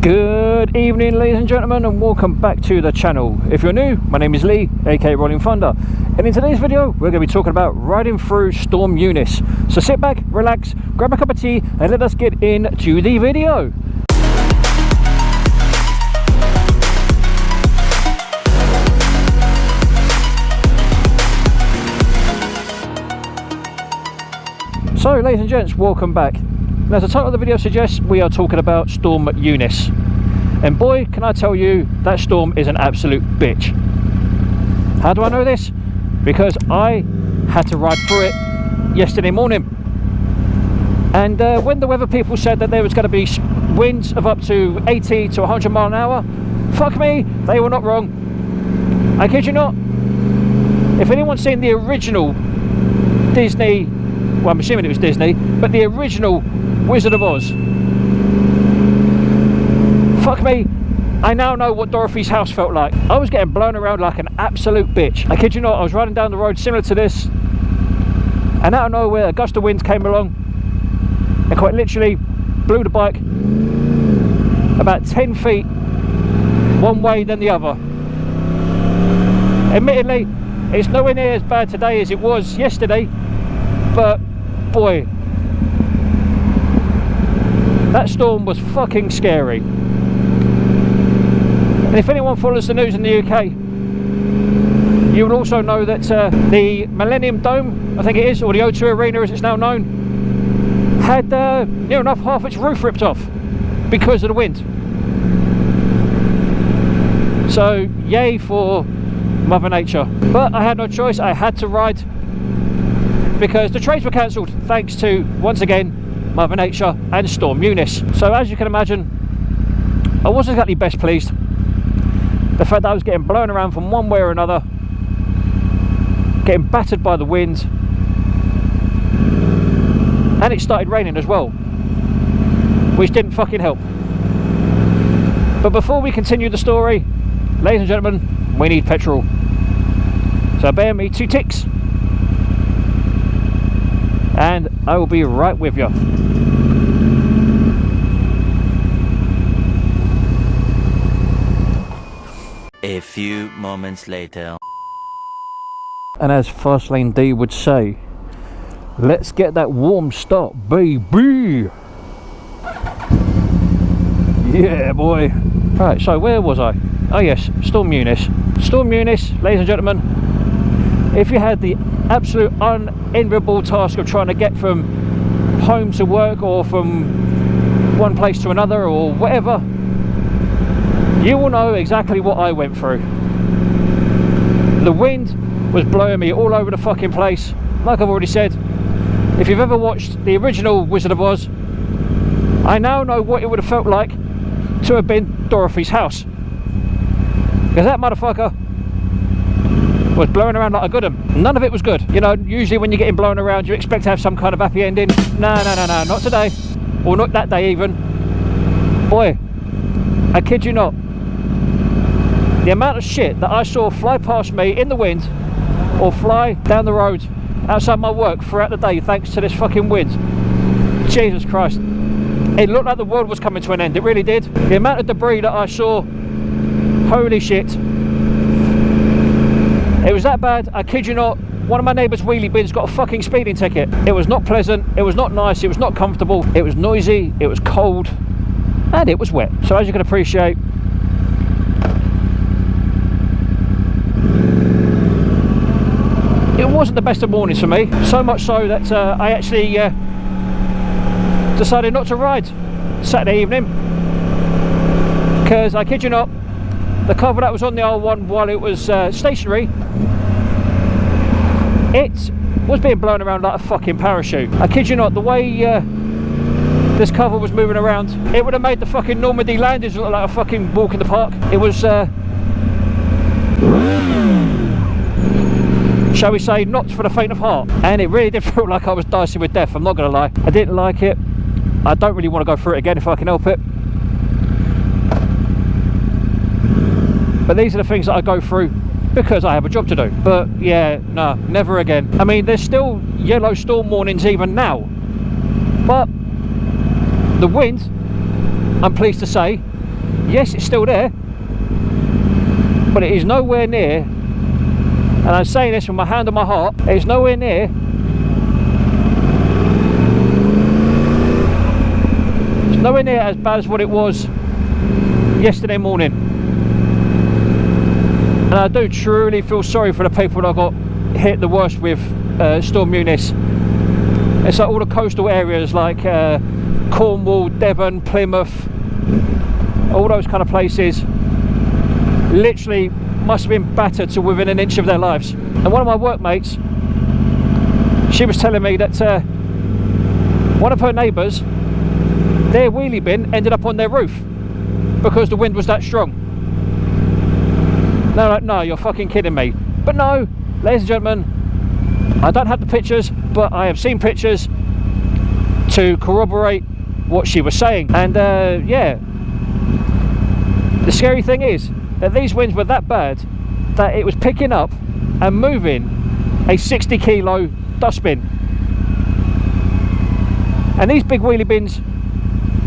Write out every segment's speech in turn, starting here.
Good evening, ladies and gentlemen, and welcome back to the channel. If you're new, my name is Lee, aka Rollin Thunder, and in today's video we're going to be talking about riding through Storm Eunice. So sit back, relax, grab a cup of tea, and let us get into the video. So ladies and gents, welcome back. Now, as the title of the video suggests, we are talking about Storm Eunice. And boy, can I tell you, that storm is an absolute bitch. How do I know this? Because I had to ride through it yesterday morning. And when the weather people said that there was going to be winds of up to 80 to 100 mile an hour, fuck me, they were not wrong. I kid you not. If anyone's seen the original Disney, well, I'm assuming it was Disney, but the original Wizard of Oz, fuck me, I now know what Dorothy's house felt like. I was getting blown around like an absolute bitch. I kid you not, I was riding down the road similar to this, and out of nowhere a gust of wind came along and quite literally blew the bike about 10 feet one way then the other. Admittedly, it's nowhere near as bad today as it was yesterday, but boy, that storm was fucking scary. And if anyone follows the news in the UK, you will also know that the Millennium Dome, I think it is, or the O2 Arena as it's now known, had near enough half its roof ripped off because of the wind. So yay for Mother Nature. But I had no choice, I had to ride, because the trains were cancelled thanks to, once again, Mother Nature and Storm Eunice. So as you can imagine, I wasn't exactly best pleased. The fact that I was getting blown around from one way or another, getting battered by the wind, and it started raining as well, which didn't fucking help. But before we continue the story, ladies and gentlemen, we need petrol. So bear me 2 ticks, and I will be right with you. A few moments later. And as Fast Lane D would say, let's get that warm start, baby. Yeah, boy. Right, so where was I? Oh yes, Storm Eunice. Storm Eunice, ladies and gentlemen, if you had the absolute unenviable task of trying to get from home to work, or from one place to another, or whatever, you will know exactly what I went through. The wind was blowing me all over the fucking place. Like I've already said, if you've ever watched the original Wizard of Oz, I now know what it would have felt like to have been Dorothy's house, because that motherfucker was blowing around like a good one. None of it was good. You know, usually when you're getting blown around, you expect to have some kind of happy ending. No, not today, or not that day even. Boy, I kid you not, the amount of shit that I saw fly past me in the wind, or fly down the road outside my work throughout the day thanks to this fucking wind. Jesus Christ, it looked like the world was coming to an end. It really did. The amount of debris that I saw, holy shit. It was that bad, I kid you not. One of my neighbour's wheelie bins got a fucking speeding ticket. It was not pleasant, it was not nice, it was not comfortable, it was noisy, it was cold, and it was wet. So as you can appreciate, it wasn't the best of mornings for me. So much so that I actually decided not to ride Saturday evening, because I kid you not, the cover that was on the R1 while it was stationary, it was being blown around like a fucking parachute. I kid you not, the way this cover was moving around, it would have made the fucking Normandy landings look like a fucking walk in the park. It was, shall we say, not for the faint of heart. And it really did feel like I was dicing with death, I'm not gonna lie. I didn't like it. I don't really want to go through it again if I can help it. But these are the things that I go through because I have a job to do. But yeah, no, never again. I mean, there's still yellow storm warnings even now, but the wind, I'm pleased to say, Yes, it's still there, but it is nowhere near, and I'm saying this with my hand on my heart, it is nowhere near as bad as what it was yesterday morning. And I do truly feel sorry for the people that got hit the worst with Storm Eunice. It's like all the coastal areas like Cornwall, Devon, Plymouth, all those kind of places literally must have been battered to within an inch of their lives. And one of my workmates, she was telling me that one of her neighbours, their wheelie bin ended up on their roof because the wind was that strong. No, you're fucking kidding me. But no, ladies and gentlemen, I don't have the pictures, but I have seen pictures to corroborate what she was saying. And yeah, the scary thing is that these winds were that bad that it was picking up and moving a 60 kilo dustbin. And these big wheelie bins,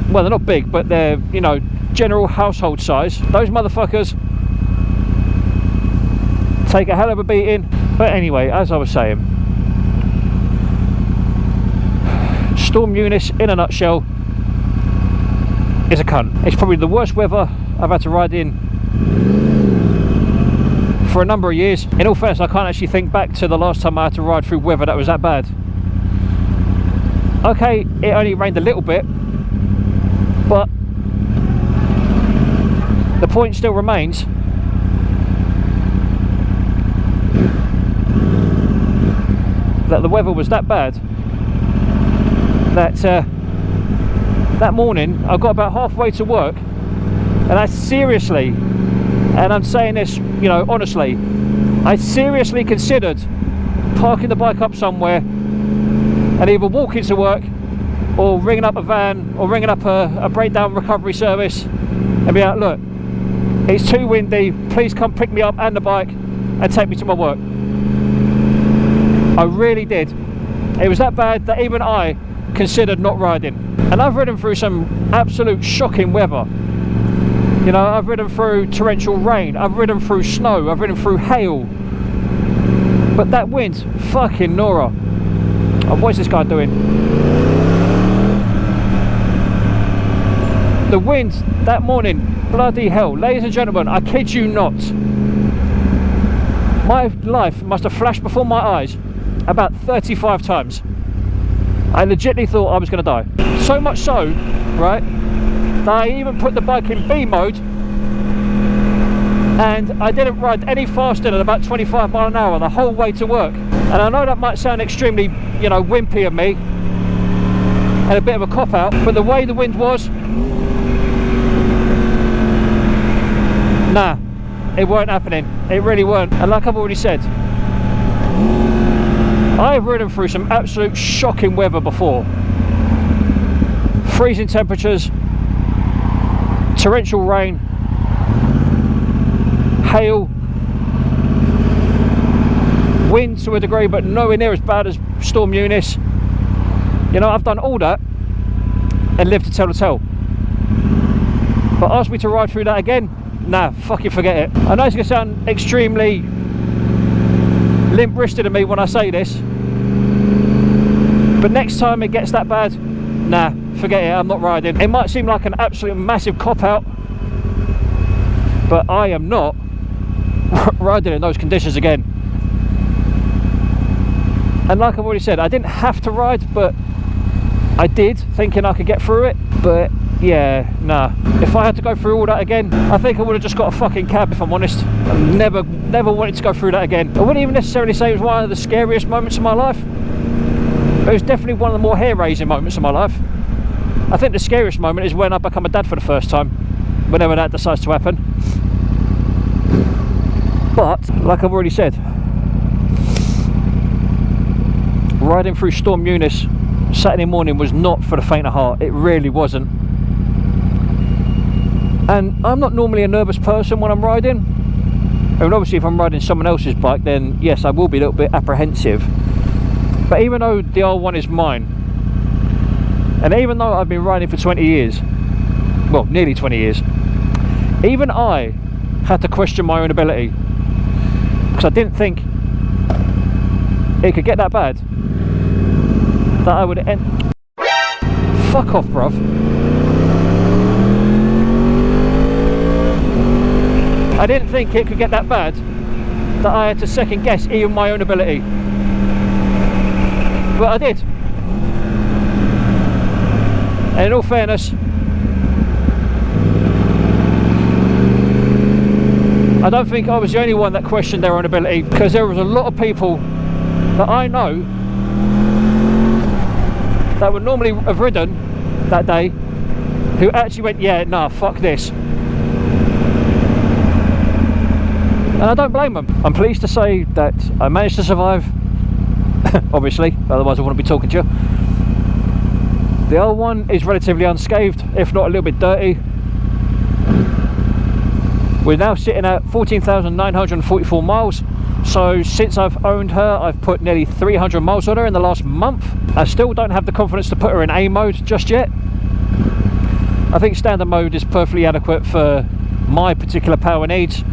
well, they're not big, but they're, you know, general household size. Those motherfuckers take a hell of a beating. But anyway, as I was saying, Storm Eunice in a nutshell is a cunt. It's probably the worst weather I've had to ride in for a number of years. In all fairness, I can't actually think back to the last time I had to ride through weather that was that bad. Okay, it only rained a little bit, but the point still remains that the weather was that bad that that morning I got about halfway to work, and I seriously, and I'm saying this, you know, honestly, I seriously considered parking the bike up somewhere and either walking to work or ringing up a van or ringing up a breakdown recovery service and be like, look, it's too windy, please come pick me up and the bike and take me to my work. I really did. It was that bad that even I considered not riding. And I've ridden through some absolute shocking weather. You know, I've ridden through torrential rain, I've ridden through snow, I've ridden through hail. But that wind, fucking Nora. Oh, what is this guy doing? The wind that morning, bloody hell. Ladies and gentlemen, I kid you not. My life must have flashed before my eyes about 35 times. I legitimately thought I was going to die. So much so, right, that I even put the bike in B mode and I didn't ride any faster than about 25 miles an hour the whole way to work. And I know that might sound extremely, you know, wimpy of me and a bit of a cop-out, but the way the wind was, nah, it weren't happening. It really weren't. And like I've already said, I've ridden through some absolute shocking weather before. Freezing temperatures, torrential rain, hail, wind to a degree, but nowhere near as bad as Storm Eunice. You know, I've done all that and lived to tell the tale. But ask me to ride through that again? Nah, fucking forget it. I know it's going to sound extremely limp-wristed of me when I say this, but next time it gets that bad, nah, forget it, I'm not riding. It might seem like an absolute massive cop-out, but I am not riding in those conditions again. And like I've already said, I didn't have to ride, but I did, thinking I could get through it. But yeah, nah, if I had to go through all that again, I think I would have just got a fucking cab, if I'm honest. I never wanted to go through that again. I wouldn't even necessarily say it was one of the scariest moments of my life, but it was definitely one of the more hair-raising moments of my life. I think the scariest moment is when I become a dad for the first time, whenever that decides to happen. But like I've already said, riding through Storm Eunice Saturday morning was not for the faint of heart. It really wasn't. And I'm not normally a nervous person when I'm riding. I mean, obviously if I'm riding someone else's bike, then yes, I will be a little bit apprehensive. But even though the R1 is mine, and even though I've been riding for 20 years, well, nearly 20 years, Even I had to question my own ability, because I didn't think it could get that bad that I would end. Fuck off, bruv. I didn't think it could get that bad that I had to second guess even my own ability, but I did. And in all fairness, I don't think I was the only one that questioned their own ability, because there was a lot of people that I know that would normally have ridden that day who actually went, yeah, nah, fuck this. And I don't blame them. I'm pleased to say that I managed to survive, obviously, otherwise I wouldn't be talking to you. The R1 is relatively unscathed, if not a little bit dirty. We're now sitting at 14,944 miles. So since I've owned her, I've put nearly 300 miles on her in the last month. I still don't have the confidence to put her in A mode just yet. I think standard mode is perfectly adequate for my particular power needs.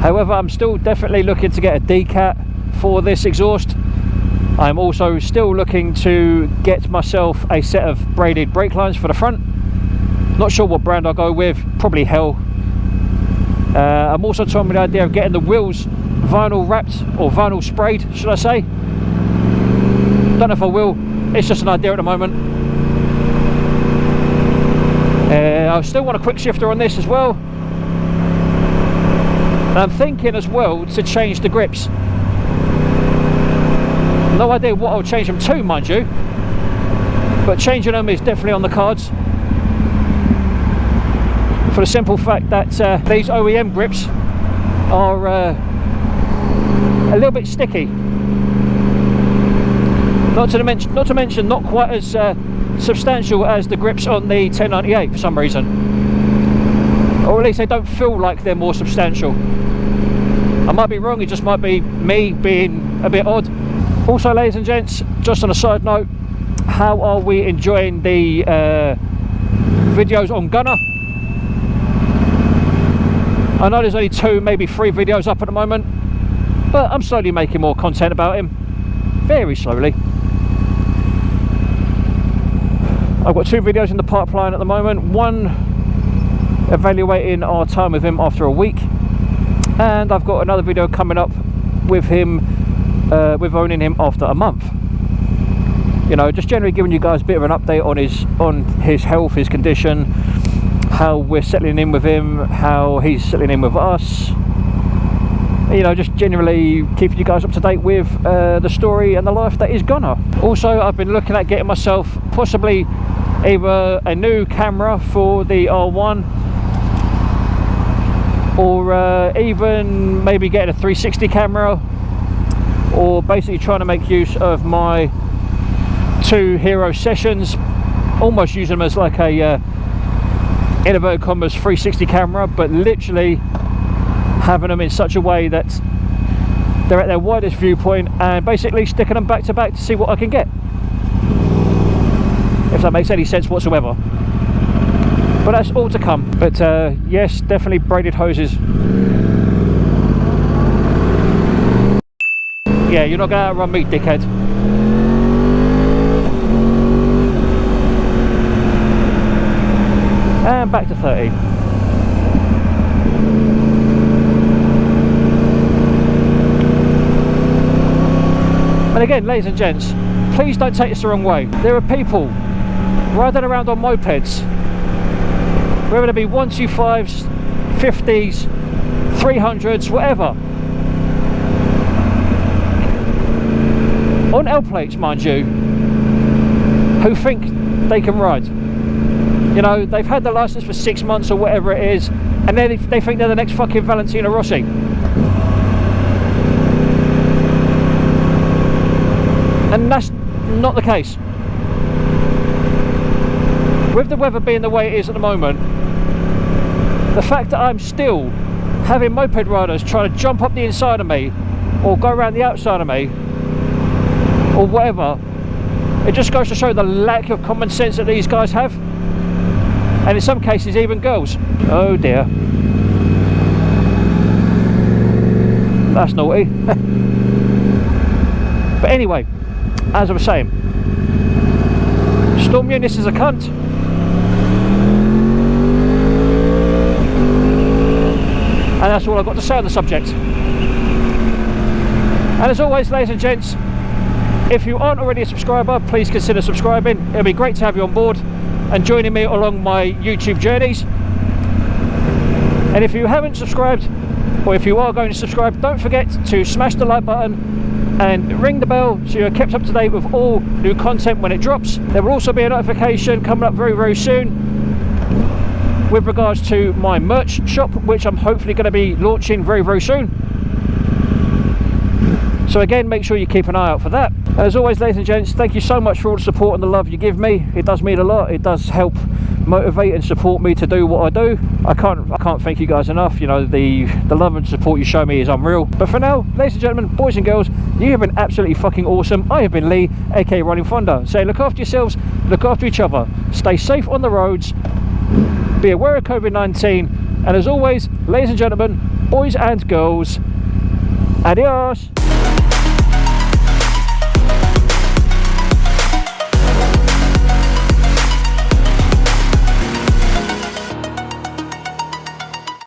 However, I'm still definitely looking to get a D-cat for this exhaust. I'm also still looking to get myself a set of braided brake lines for the front. Not sure what brand I'll go with, probably Hell. I'm also toying with the idea of getting the wheels vinyl wrapped, or vinyl sprayed, should I say. Don't know if I will, it's just an idea at the moment. I still want a quick shifter on this as well. And I'm thinking as well to change the grips. No idea what I'll change them to, mind you, but changing them is definitely on the cards, for the simple fact that these OEM grips are a little bit sticky. Not to mention not quite as substantial as the grips on the 1098 for some reason, or at least they don't feel like they're more substantial. I might be wrong, it just might be me being a bit odd. Also, ladies and gents, just on a side note, how are we enjoying the videos on Gunner? I know there's only 2, maybe 3 videos up at the moment, but I'm slowly making more content about him, very slowly. I've got 2 videos in the pipeline at the moment, one evaluating our time with him after a week, and I've got another video coming up with him, with owning him after a month. You know, just generally giving you guys a bit of an update on his health, his condition, how we're settling in with him, how he's settling in with us. You know, just generally keeping you guys up to date with the story and the life that is Gunner. Also, I've been looking at getting myself possibly either a new camera for the R1, or even maybe getting a 360 camera, or basically trying to make use of my 2 Hero sessions, almost using them as like a in inverted commas 360 camera, but literally having them in such a way that they're at their widest viewpoint, and basically sticking them back to back to see what I can get, if that makes any sense whatsoever. But that's all to come. But yes, definitely braided hoses. Yeah, you're not going to outrun me, dickhead. And back to 30. And again, ladies and gents, please don't take this the wrong way. There are people riding around on mopeds, whether they be 125s, 50s, 300s, whatever, on L plates, mind you, who think they can ride. You know, they've had the license for 6 months or whatever it is, and then they think they're the next fucking Valentino Rossi. And that's not the case. With the weather being the way it is at the moment, the fact that I'm still having moped riders trying to jump up the inside of me, or go around the outside of me, or whatever, it just goes to show the lack of common sense that these guys have. and in some cases even girls. Oh dear. That's naughty. But anyway, as I was saying, Storm Eunice is a cunt. And that's all I've got to say on the subject. And as always, ladies and gents, if you aren't already a subscriber, please consider subscribing. It'll be great to have you on board and joining me along my YouTube journeys. And if you haven't subscribed, or if you are going to subscribe, don't forget to smash the like button and ring the bell so you're kept up to date with all new content when it drops. There will also be a notification coming up very, very soon with regards to my merch shop, which I'm hopefully going to be launching very, very soon. So again, make sure you keep an eye out for that. As always, ladies and gents, thank you so much for all the support and the love you give me. It does mean a lot. It does help motivate and support me to do what I do. I can't thank you guys enough. You know, the love and support you show me is unreal. But for now, ladies and gentlemen, boys and girls, you have been absolutely fucking awesome. I have been Lee, aka Rollin Thunder, saying look after yourselves, look after each other, stay safe on the roads, be aware of COVID-19, and as always, ladies and gentlemen, boys and girls, adios.